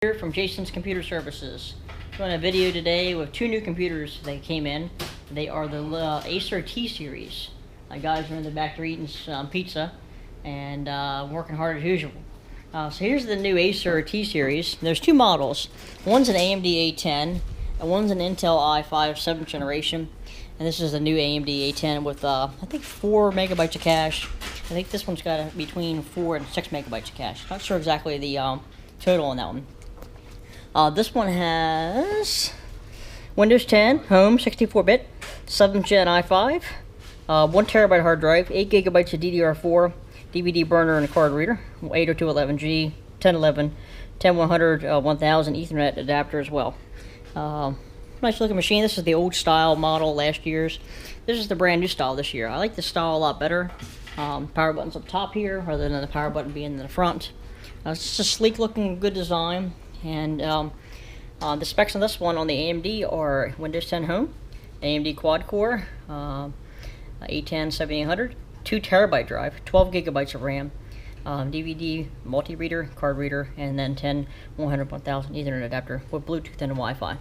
Here from Jason's Computer Services. Doing a video today with two new computers that came in. They are the Acer T-Series. Guys are in the back there eating some pizza and working hard as usual. So here's the new Acer T-Series. There's two models. One's an AMD A10 and one's an Intel i5 7th generation. And this is the new AMD A10 with I think 4 megabytes of cache. I think this one's got between 4 and 6 megabytes of cache. Not sure exactly the total on that one. This one has Windows 10, Home, 64-bit, 7th Gen i5, 1 terabyte hard drive, 8 gigabytes of DDR4, DVD burner and a card reader, 802.11g, 1011, 10100, 1000 Ethernet adapter as well. Nice looking machine. This is the old style model last year's. This is the brand new style this year. I like the style a lot better. Power button's up top here rather than the power button being in the front. It's just a sleek looking, good design. And the specs on this one on the AMD are Windows 10 Home, AMD quad core, A10 7800, 2 terabyte drive, 12 gigabytes of RAM, DVD multi-reader, card reader, and then 10100, 1000 Ethernet adapter with Bluetooth and Wi-Fi.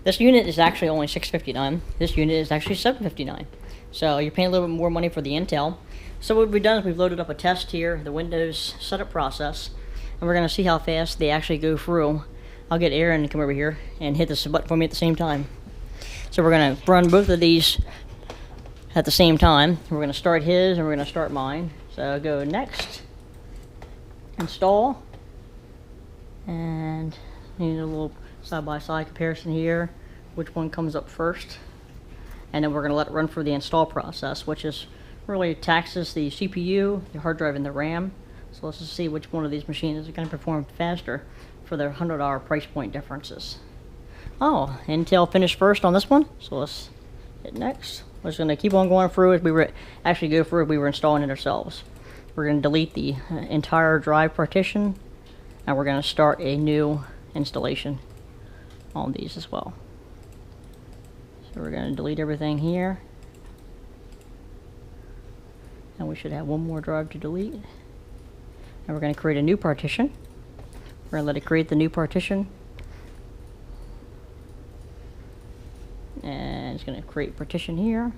This unit is actually only $659. This unit is actually $759. So you're paying a little bit more money for the Intel. So what we've done is we've loaded up a test here, the Windows setup process. And we're going to see how fast they actually go through. I'll get Aaron to come over here and hit this button for me at the same time. So we're going to run both of these at the same time. We're going to start his and we're going to start mine. So I'll go next, install, and need a little side-by-side comparison here. Which one comes up first? And then we're going to let it run through the install process, which is really taxes the CPU, the hard drive, and the RAM. So let's just see which one of these machines is going to perform faster for their $100 price point differences. Oh, Intel finished first on this one. So let's hit next. We're just going to keep on going through as we were actually go through it. We were installing it ourselves. We're going to delete the entire drive partition, and we're going to start a new installation on these as well. So we're going to delete everything here, and we should have one more drive to delete. And we're going to create a new partition. We're going to let it create the new partition. And it's going to create partition here.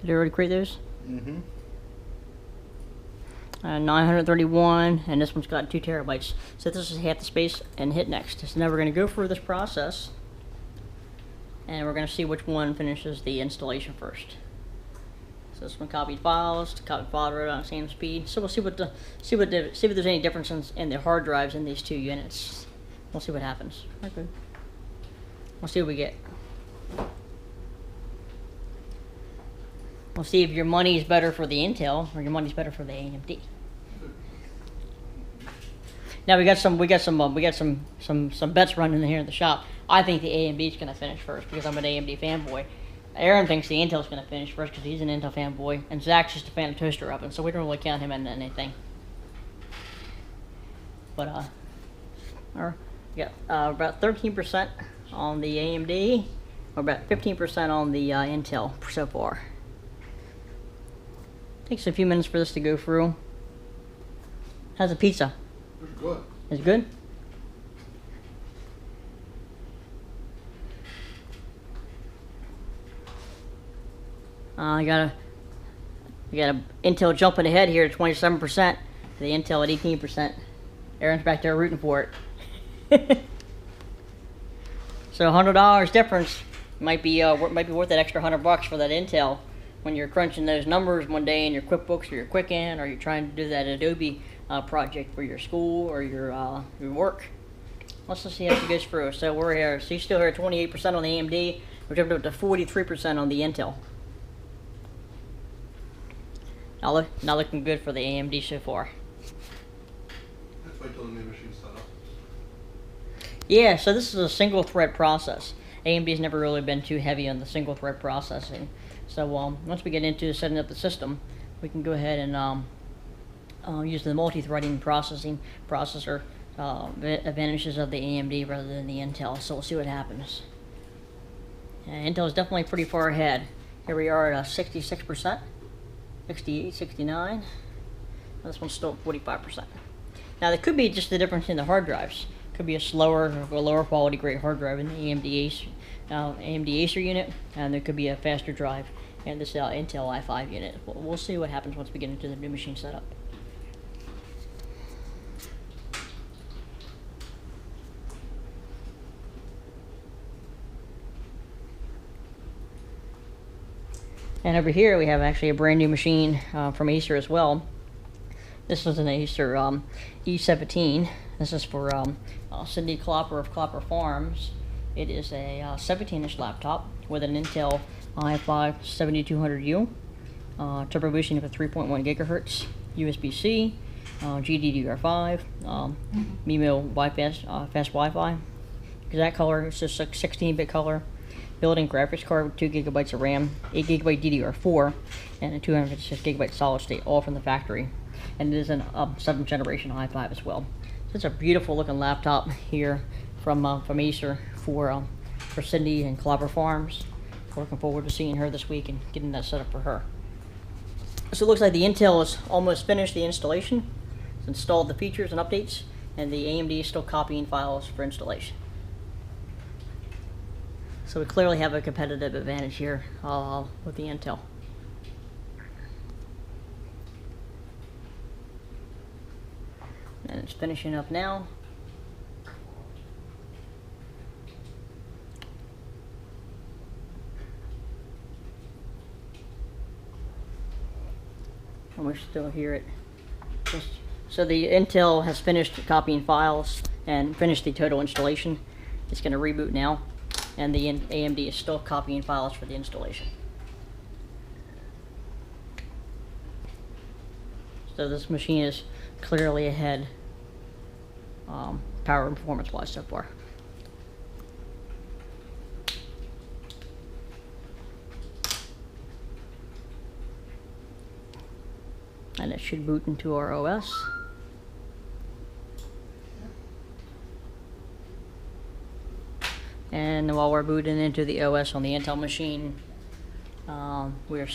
Did it already create those? Mm-hmm. 931, and this one's got 2 terabytes. So this is half the space, and hit next. So now we're going to go through this process, and we're going to see which one finishes the installation first. So this one copied files, copied file wrote on the same speed. So we'll see see if there's any differences in the hard drives in these two units. We'll see what happens. Okay. We'll see what we get. We'll see if your money is better for the Intel or your money's better for the AMD. Now we got some bets running here in the shop. I think the AMD is going to finish first because I'm an AMD fanboy. Aaron thinks the Intel's going to finish first because he's an Intel fanboy, and Zach's just a fan of toaster ovens, so we don't really count him in anything. But we got about 13% on the AMD, or about 15% on the Intel so far. Takes a few minutes for this to go through. How's the pizza? It's good. It's good? We got a Intel jumping ahead here to 27%. The Intel at 18%. Aaron's back there rooting for it. So $100 difference might be worth that extra $100 for that Intel when you're crunching those numbers one day in your QuickBooks or your Quicken, or you're trying to do that Adobe project for your school or your work. Let's just see how it goes through. So we're here. So you're still here at 28% on the AMD. We're jumped up to 43% on the Intel. Not looking good for the AMD so far. Let's wait till the new machine's set up. Yeah, so this is a single thread process. AMD's never really been too heavy on the single thread processing. So once we get into setting up the system, we can go ahead and use the multi-threading processor advantages of the AMD rather than the Intel. So we'll see what happens. Intel is definitely pretty far ahead. Here we are at 66%. 68, 69. This one's still 45%. Now there could be just the difference in the hard drives. Could be a lower quality grade hard drive in the AMD Acer unit, and there could be a faster drive in this Intel i5 unit. We'll see what happens once we get into the new machine setup. And over here we have actually a brand new machine from Acer as well. This is an Acer E17. This is for Cindy Klopper of Klopper Farms. It is a 17-inch laptop with an Intel i5 7200U, turbo boosting for 3.1 gigahertz, USB-C, GDDR5, MIMO fast Wi-Fi. Exact color is just a 16-bit color. Built-in graphics card with 2 gigabytes of RAM, 8 gigabyte DDR4, and a 256 gigabyte solid state, all from the factory. And it is an 7th generation i5 as well. So it's a beautiful looking laptop here from Acer for Cindy and Klopper Farms. We're looking forward to seeing her this week and getting that set up for her. So it looks like the Intel is almost finished the installation. It's installed the features and updates, and the AMD is still copying files for installation. So we clearly have a competitive advantage here with the Intel. And it's finishing up now. And we're still here at so the Intel has finished copying files and finished the total installation. It's going to reboot now. And the AMD is still copying files for the installation. So this machine is clearly ahead, power and performance wise so far. And it should boot into our OS. And while we're booting into the OS on the Intel machine, we're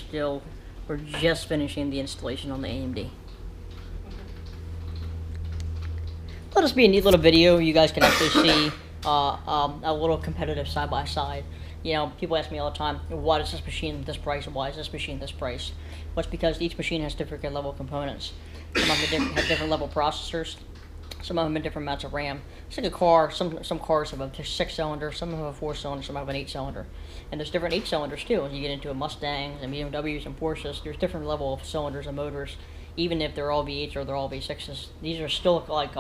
just finishing the installation on the AMD. Let us be a neat little video. You guys can actually see a little competitive side by side. You know, people ask me all the time, why is this machine this price, and why is this machine this price? Well, it's because each machine has different level components. Some of them have different level processors. Some of them have different amounts of RAM. It's like a car. Some cars have a 6-cylinder, some have a 4-cylinder, some have an 8-cylinder. And there's different 8-cylinders too. As you get into a Mustangs and BMWs and Porsches, there's different level of cylinders and motors. Even if they're all V8s or they're all V6s, these are still like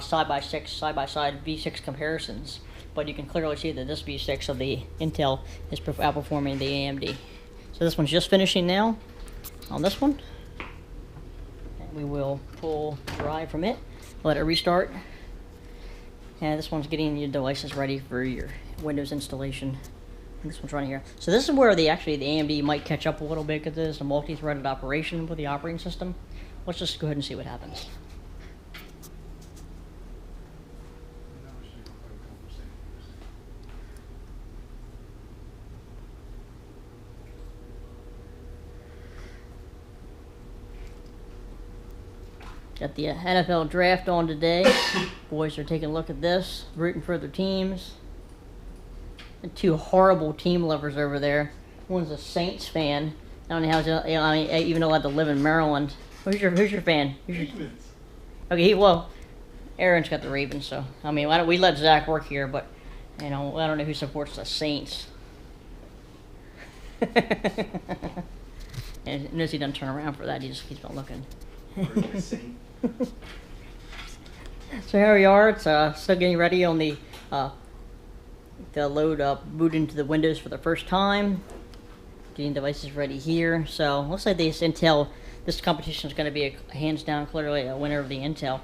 side-by-side V6 comparisons. But you can clearly see that this V6 of the Intel is outperforming the AMD. So this one's just finishing now on this one. And we will pull drive from it. Let it restart. And this one's getting your devices ready for your Windows installation. And this one's running here. So this is where the AMD might catch up a little bit because it's a multi-threaded operation with the operating system. Let's just go ahead and see what happens. Got the NFL draft on today. Boys are taking a look at this, rooting for their teams. And two horrible team lovers over there. One's a Saints fan. I don't know how he's even allowed to live in Maryland. Who's your fan? Okay, Aaron's got the Ravens, so I mean, why don't we let Zach work here? But you know, I don't know who supports the Saints. And notice he doesn't turn around for that. He just keeps on looking. So here we are. It's still getting ready on the load boot into the Windows for the first time. Getting devices ready here. So looks like this competition is going to be a hands down clearly a winner of the Intel.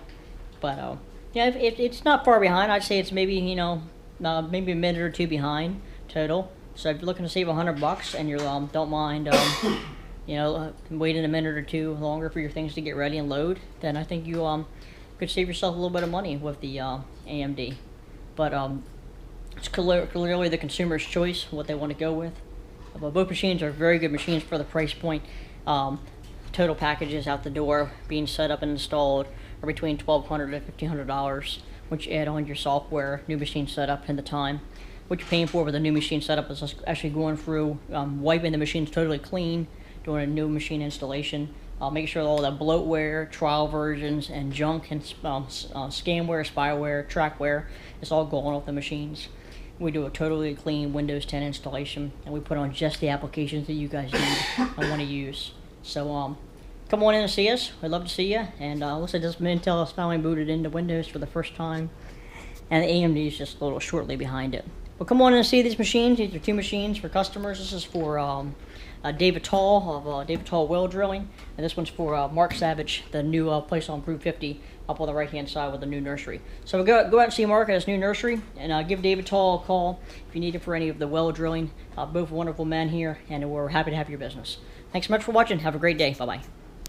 But yeah, it's not far behind. I'd say it's maybe maybe a minute or two behind total. So if you're looking to save $100 and you don't mind waiting a minute or two longer for your things to get ready and load, then I think you could save yourself a little bit of money with the AMD. But it's clearly the consumer's choice what they want to go with. But both machines are very good machines for the price point. Total packages out the door being set up and installed are between $1,200 to $1,500, which you add on your software, new machine setup, and the time. What you're paying for with a new machine setup is just actually going through, wiping the machines totally clean, doing a new machine installation, making sure all the bloatware, trial versions, and junk and scamware, spyware, trackware is all gone off the machines. We do a totally clean Windows 10 installation, and we put on just the applications that you guys need and want to use. So come on in and see us. We'd love to see you. And looks like this Intel is finally booted into Windows for the first time, and the AMD is just a little shortly behind it. Well, come on in and see these machines. These are 2 machines for customers. This is for David Tall of David Tall Well Drilling, and this one's for Mark Savage, the new place on Route 50 up on the right-hand side with the new nursery. So go out and see Mark at his new nursery, and give David Tall a call if you need it for any of the well drilling. Both wonderful men here, and we're happy to have your business. Thanks so much for watching. Have a great day. Bye-bye.